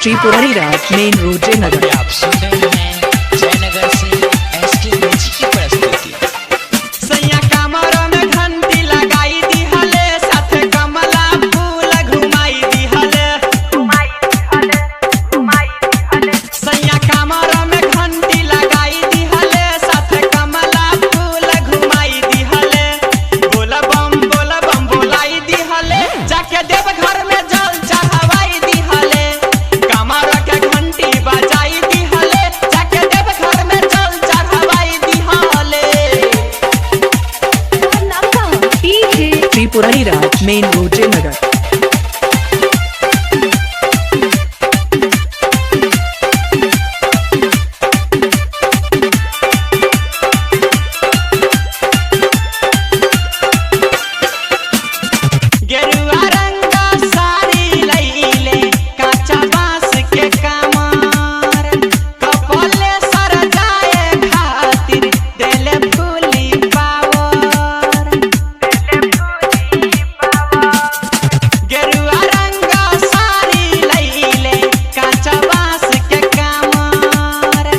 त्रिपुरारी राज main road Jaynagar. आप सुन रहे हैं जयनगर से एसके म्यूजिक की प्रस्तुति। सैया कमर में घंटी लगाई दी हले, साथे कमला फूल घुमाई दी हले। सैया कमर में घंटी लगाई दी हले, साथे कमला फूल घुमाई दी हले। बोल बम बोलाई दी हले, जाके देव घर में जल चढ़ावाई दी हले। कमर के घंटी बजाई दी हले, जाके देव घर में जल चढ़ावाई दी हले। त्रिपुरारी राज मेन रोड जयनगर। गेरुआ रंग साड़ी लईले, काचा बांस के कमर, कपले सर जाए खातिर देले फूली पावर। गेरुआ रंग साड़ी लईले, काचा बांस के कमर,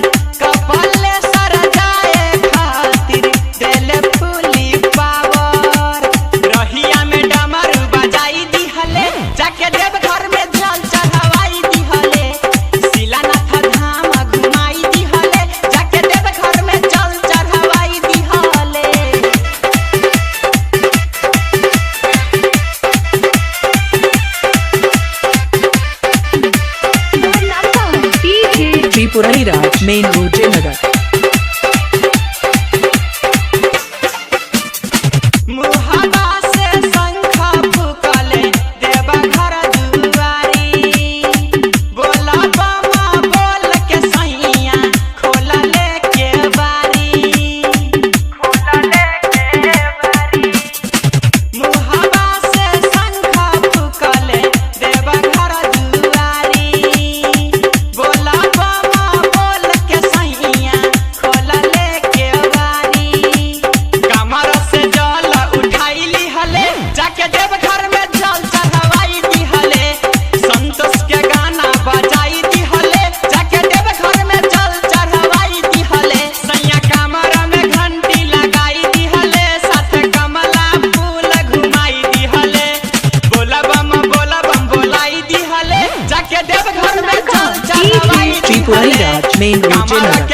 कपले सर जाए खातिर देले फूली पावर। रहिया में डमरू बजाई दी हले, जाके देव घर में जल चढ़ावाई दी हले। शिलानाथ धाम घुमाई दी हले, जाके देव घर में जल चढ़ावाई दी हले। त्रिपुरारी राज मेन रोड जयनगर। मुहावा से शंख फूकले देव घर दुआरी। बोला बमा बोल के सैया खोलले के बारी। मुहावा से शंख फूकले देव घर दुआरी। बोला बमा बोल के सैया खोलले के बारी। कमर से जल उठाई ली हले, जाके देव घर में जल चढ़ावाई दी हले। संतोष के गाना बजाई दी हले, जाके देव घर में जल चढ़ावाई दी हले। सैया कमर में घंटी लगाई दी हले, साथे कमला फूल घुमाई दी हले। बोला बम बोलाई दी हले, जाके देव घर में जल चढ़ावाई दी त्रिपुरारी हले। राज मेन रोड कमर जयनगर।